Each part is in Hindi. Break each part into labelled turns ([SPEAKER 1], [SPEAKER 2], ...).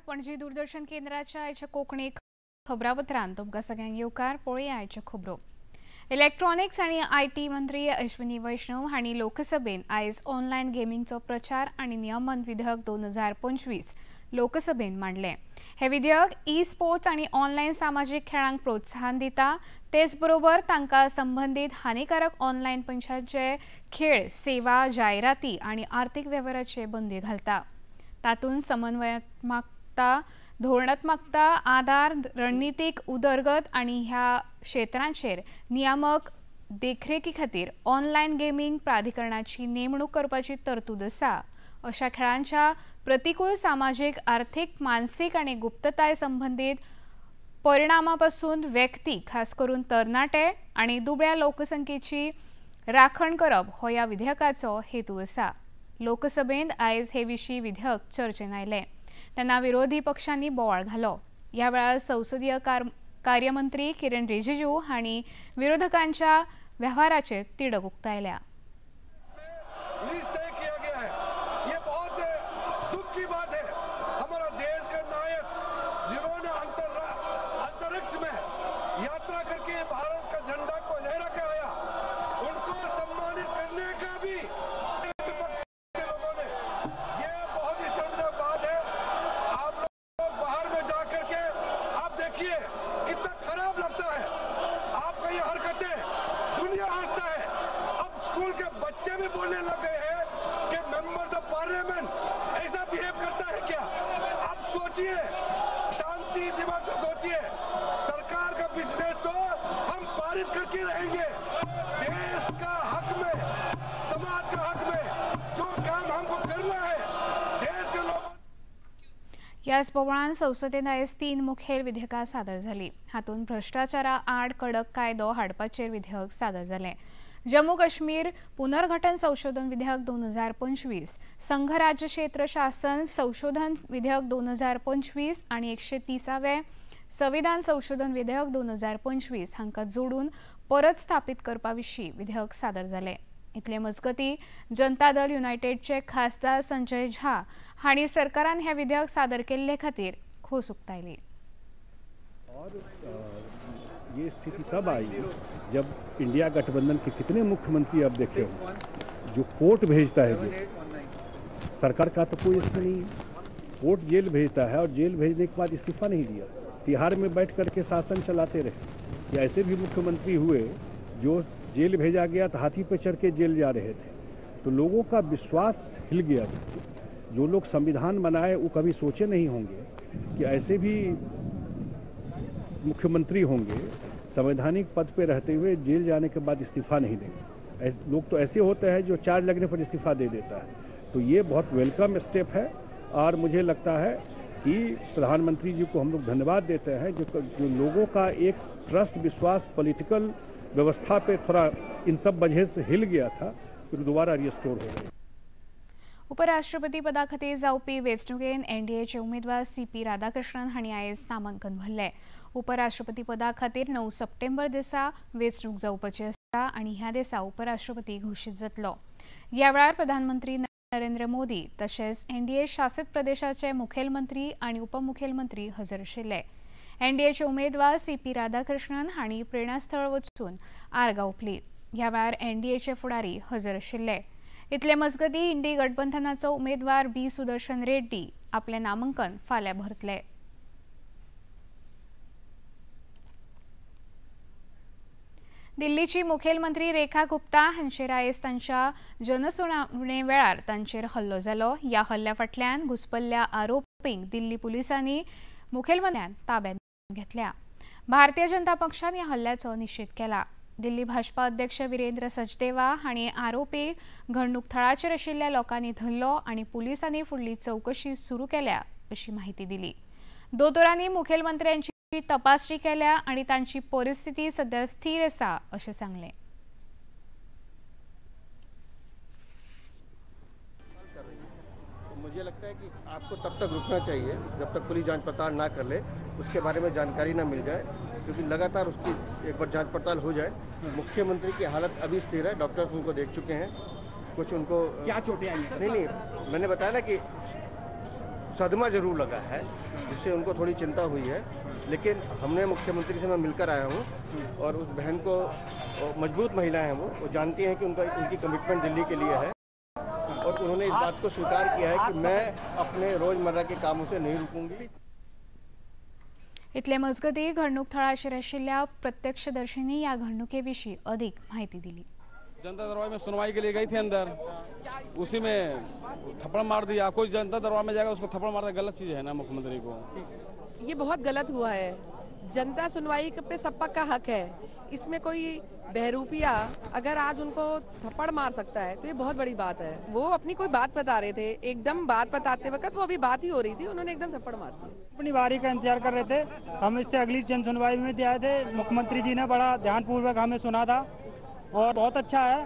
[SPEAKER 1] पणजी दूरदर्शन केंद्राच्या आयच्या कोंकणी खबरापत्रांत तुमकां सगळ्यांक येवकार पळोवया आयच्यो खबरो। इलेक्ट्रॉनिक्स आणि आयटी मंत्री अश्विनी वैष्णव हांणी लोकसभेन आयज ऑनलायन गेमिंगचो प्रचार आणि नियमन विधेयक 2025 लोकसभेन मांडले। हे विधेयक ई स्पोर्ट्स आणि ऑनलायन सामाजिक खेळांक प्रोत्साहन दिता, तेच बरोबर तांकां संबंधित हानिकारक ऑनलायन पंचाचे खेळ, सेवा, जायराती आणि आर्थीक वेव्हाराचेर बंदी घालता। तातूंत समन्वयात्मकता, धोरणात्मकता, आधार, रणनीतीक उदरगत आणि ह्या क्षेत्रांचेर नियामक देखरेखी खातीर ऑनलायन गेमिंग प्राधिकरणाची नेमणूक करपाची तरतूद आसा। अशा खेळांच्या प्रतिकूल सामाजिक, आर्थीक, मानसीक आणि गुप्तताय संबंधित परिणामापासून व्यक्ती, खास करून तरणाटे आणि दुबळ्या लोकसंख्येची राखण करप हो ह्या विधेयकाचो हेतू आसा। लोकसभेंत आयज हे विशीं विधेयक चर्चेन आयलें तेन्ना विरोधी पक्षांनी बोवाळ घालो। ह्या वेळार संसदीय कार्यमंत्री किरण रिजिजू हांणी विरोधकांच्या व्यवहाराचेर तिडक उक्तायल्या।
[SPEAKER 2] यात्रा करके भारत का झंडा को लहरा के आया, उनको सम्मानित करने का भी विपक्ष के लोगों ने, ये बहुत ही शर्मनाक बात है। आप लोग बाहर में जा करके आप देखिए कितना खराब लगता है आपका ये हरकतें, दुनिया हंसता है। अब स्कूल के बच्चे भी बोलने लग गए हैं कि मेंबर्स ऑफ पार्लियामेंट ऐसा बिहेव करता है क्या। आप सोचिए, शांति दिमाग से सोचिए, सरकार का बिजनेस तो हम पारित करके रहेंगे। देश का हक में, समाज का हक में जो काम हमको करना है, देश के लोग।
[SPEAKER 1] ह्याच बोवाळान संसदेन आयज 3 मुखेल विधेयकां सादर जाली। हातूंत भ्रष्टाचारा आड कडक कायदो हाडपाचेर विधेयक सादर जालें। जम्मू काश्मीर पुनर्गठन संशोधन विधेयक 2025, संघ राज्य क्षेत्र शासन संशोधन विधेयक 2025 आणि 130वें संविधान संशोधन विधेयक 2025 हांकां जोडून परत स्थापीत करपा विशीं विधेयक सादर जालें। इतले मजगतीं जनता दल युनायटेडचे खासदार संजय झा हांणी सरकारान हे विधेयक सादर केल्ले खातीर खोस उक्तायली।
[SPEAKER 3] ये स्थिति तब आई जब इंडिया गठबंधन के कितने मुख्यमंत्री अब देखे हो जो कोर्ट भेजता है, जो सरकार का तो कोई इसमें नहीं है। कोर्ट जेल भेजता है और जेल भेजने के बाद इस्तीफा नहीं दिया, तिहाड़ में बैठ करके शासन चलाते रहे। या ऐसे भी मुख्यमंत्री हुए जो जेल भेजा गया तो हाथी पे चढ़ के जेल जा रहे थे। तो लोगों का विश्वास हिल गया। जो लोग संविधान बनाए वो कभी सोचे नहीं होंगे कि ऐसे भी मुख्यमंत्री होंगे संवैधानिक पद पे रहते हुए जेल जाने के बाद इस्तीफा नहीं देंगे। लोग तो ऐसे होते हैं जो चार्ज लगने पर इस्तीफा दे देता है। तो ये बहुत वेलकम स्टेप है और मुझे लगता है कि प्रधानमंत्री जी को हम लोग धन्यवाद देते हैं जो लोगों का एक ट्रस्ट, विश्वास पॉलिटिकल व्यवस्था पे थोड़ा इन सब वजह से हिल गया था, फिर दोबारा रिस्टोर हो गया।
[SPEAKER 1] उपराष्ट्रपती पदा खातीर जावपी वेंचणुकेन एनडीएचे उमेदवार सीपी राधाकृष्णन हांणी आयज नामांकन भरलें। उपराष्ट्रपती पदा खातीर 9 सप्टेंबर दिसा वेंचणूक जावपाची आसा आनी ह्या दिसा उपराष्ट्रपती घोशीत जातलो। ह्या वेळार प्रधानमंत्री नरेंद्र मोदी तशेंच एनडीए शासीत प्रदेशाचे मुखेलमंत्री आणि उपमुखेलमंत्री हजर आशिल्ले। एनडीएचे उमेदवार सीपी राधाकृष्णन हांणी प्रेरणास्थळ वचून आर्गां ओंपली। ह्या वेळार एनडीएचे फुडारी हजर आशिल्ले। इतले मजगतीं इंडी गठबंधनाचो उमेदवार बी सुदर्शन रेड्डी आपलें नामांकन फाल्यां भरतले। दिल्लीची मुखेलमंत्री रेखा गुप्ता हांचेर आयज तांच्या जनसुनावणे वेळार तांचेर हल्लो जालो। ह्या हल्ल्या फाटल्यान घुसपल्ल्या आरोपींक दिल्ली पुलिसांनी मुखेलमंत्र्यान ताब्यांत घेतल्या। भारतीय जनता पक्षान ह्या हल्ल्याचो निशेध केला। दिल्ली भाजपा अध्यक्ष वीरेंद्र सचदेवा हांणी आरोपी घडणूक थळाचेर आशिल्ल्या लोकांनी धरलो आणि पुलिसांनी फुडली चवकशी सुरू केल्या अशी माहिती दिली। दोतोरांनी मुखेलमंत्र्यांची तपासणी केल्या आणि तांची परिस्थिती सध्या स्थिर आसा अशें सांगलें।
[SPEAKER 4] मुझे लगता है कि आपको तब तक रुकना चाहिए जब तक पुलिस जांच पड़ताल ना कर ले, उसके बारे में जानकारी ना मिल जाए, क्योंकि लगातार उसकी एक बार जांच पड़ताल हो जाए। मुख्यमंत्री की हालत अभी स्थिर है, डॉक्टर्स उनको देख चुके हैं। कुछ उनको
[SPEAKER 5] क्या चोटें आई?
[SPEAKER 4] नहीं, मैंने बताया ना कि सदमा जरूर लगा है, जिससे उनको थोड़ी चिंता हुई है। लेकिन हमने मुख्यमंत्री से मैं मिलकर आया हूँ और उस बहन को, मजबूत महिला है वो जानती हैं कि उनकी कमिटमेंट दिल्ली के लिए है और उन्होंने इस बात को स्वीकार किया है कि मैं अपने रोजमर्रा के कामों से नहीं रुकूंगी।
[SPEAKER 1] इतले मजगती घडणूक थळाचेर आशिल्ल्या प्रत्यक्षदर्शींनी या घडणुकेविषयी अधिक माहिती दिली।
[SPEAKER 5] जनता दरबार में सुनवाई के लिए गई थी अंदर, उसी में थप्पड़ मार दिया। कोई जनता दरबार में जाएगा उसको थप्पड़ मारना गलत चीज है ना मुख्यमंत्री को।
[SPEAKER 6] ये बहुत गलत हुआ है। जनता सुनवाई पे सबका का हक है, इसमें कोई बहरूपिया अगर आज उनको थप्पड़ मार सकता है तो ये बहुत बड़ी बात है। वो अपनी कोई बात बता रहे थे, एकदम बात बताते वक्त वो अभी बात ही हो रही थी, उन्होंने एकदम थप्पड़ मार दिया।
[SPEAKER 7] अपनी बारी का इंतजार कर रहे थे। हम इससे अगली जन सुनवाई में भी आए थे। मुख्यमंत्री जी ने बड़ा ध्यानपूर्वक हमें सुना था और बहुत अच्छा है।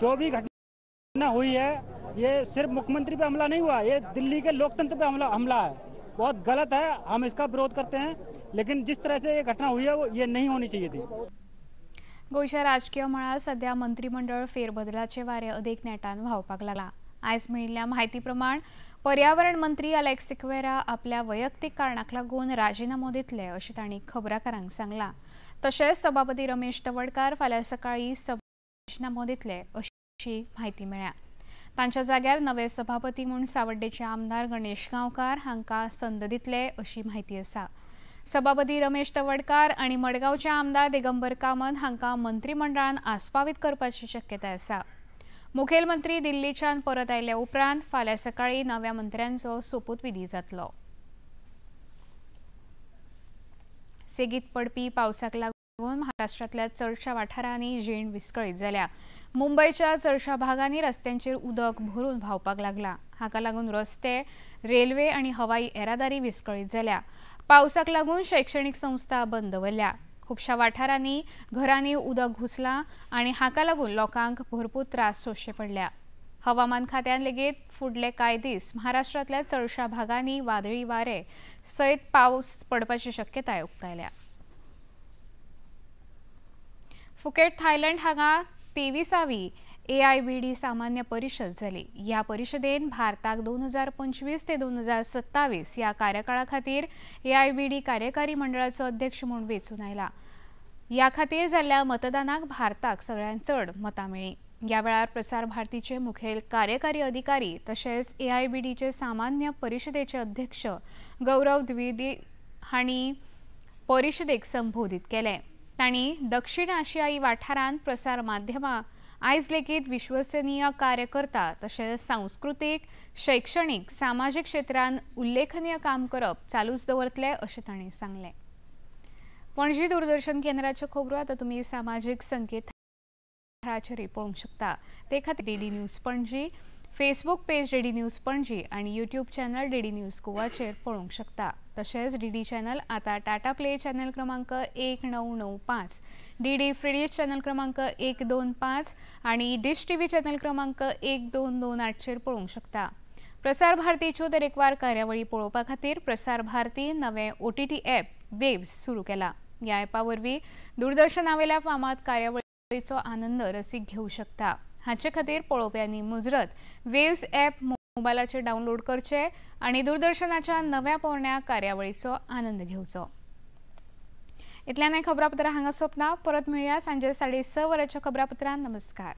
[SPEAKER 7] जो भी घटना हुई है ये सिर्फ मुख्यमंत्री पे हमला नहीं हुआ, ये दिल्ली के लोकतंत्र पे हमला है। बहुत गलत है, हम इसका विरोध करते हैं, लेकिन जिस तरह से ये घटना हुई है वो ये नहीं होनी चाहिए थी।
[SPEAKER 1] गोयच्या राजकीय मळार सध्या मंत्रिमंडळ फेरबदलाचे वारे अदीक नेटान व्हांवपाक लागला। आयज मेळिल्ल्या म्हायती प्रमाण पर्यावरण मंत्री अलेक्स सिक्वेरा आपल्या वैयक्तीक कारणाक लागून राजीनामो दितले अशें तांणी खबराकारांक सांगलां। तशेंच सभापती रमेश तवडकार फाल्यां सकाळीं राजीनामो दितले अशी म्हायती मेळ्ळ्या। तांच्या जाग्यार नवे सभापती म्हूण सावड्डेचे आमदार गणेश गांवकार हांकां संद दितले अशी म्हायती आसा। सभापती रमेश तवडकार आनी मडगांवचे आमदार दिगंबर कामत हांकां मंत्रिमंडळान आस्पावीत करपाची शक्यताय आसा। मुखेलमंत्री दिल्लीच्यान परत आयले उपरांत फाल्यां सकाळीं नव्या मंत्र्यांचो सोपूतविधी जातलो। सेगीत पडपी पावसाक लागून महाराष्ट्रांतल्या चडशा वाठारांनी जीण विस्कळीत जाल्या। मुंबयच्या चडशा भागांनी रस्त्यांचेर उदक भरून व्हांवपाक लागला। हाका लागून रस्ते, रेल्वे आनी हवाई येरादारी विस्कळीत जाल्या। पावसाक लागून शैक्षणिक संस्था बंद दवरल्या। खुबशा वाठारांनी घरांनी उदक घुसलां आनी हाका लागून लोकांक भरपूर त्रास सोंसचे पडल्या। हवामान खात्यान लेगीत फुडले कांय दीस महाराष्ट्रांतल्या चडशा भागांनी वादळी वारे सयत पावस पडपाची शक्यताय उक्तायल्या। फुकेट थायलंड हांगा 23वी AIBD सामान्य परिशद जाली। ह्या परिशदेन भारताक 2025 ते 2027 ह्या कार्यकाळा खातीर AIBD कार्यकारी मंडळाचो अध्यक्ष म्हूण वेंचून आयला। ह्या खातीर जाल्ल्या मतदानाक भारताक सगळ्यांत चड मतां मेळ्ळी। ह्या वेळार प्रसार भारतीचे मुखेल कार्यकारी अधिकारी तशेंच AIBDचे सामान्य परिशदेचे अध्यक्ष गौरव द्विवेदी हांणी परिशदेक संबोधीत केले। तांणी दक्षिण आशियाई वाठारांत प्रसार माध्यमां आयज लेगीत विश्वसनीय कार्य करता तशेंच सांस्कृतीक, शैक्षणिक, सामाजीक क्षेत्रांत उल्लेखनीय काम करप चालूच दवरतले अशें तांणी सांगलें। पणजी दूरदर्शन केंद्राच्यो खबरो आतां तुमी सामाजीक संकेतथळाचेर पळोवंक शकता। ते खातीर DD news Panaji, Facebook page DD news Panaji आनी यूट्यूब चॅनल DD न्यूज गोवाचेर पळोवंक शकता। तशेंच DD चॅनल आतां टाटा प्ले चॅनल क्रमांक 1995, DD फ्री डिश चॅनल क्रमांक 125 आनी डिश TV चॅनल क्रमांक 1228चेर पळोवंक शकता। प्रसार भारतीच्यो तरेकवार कार्यावळी पळोवपा खातीर प्रसार भारती नवें OTT ॲप वेव्स सुरू केला। ह्या ॲपा वरवीं दूरदर्शनावेल्या फामाद कार्यावळीचो आनंद रसीक घेवंक शकता। हाचे खातीर पळोवप्यांनी मुजरत वेव्स ॲप मोबायलाचेर डावनलोड करचे आनी दूरदर्शनाच्या नव्या पोरण्या कार्यावळीचो आनंद घेवचो। इतल्यान खबरापत्रां हांगा सोंपना। परत मेळुया सांजे 6:30 वरांच्या खबरापत्रांत। नमस्कार।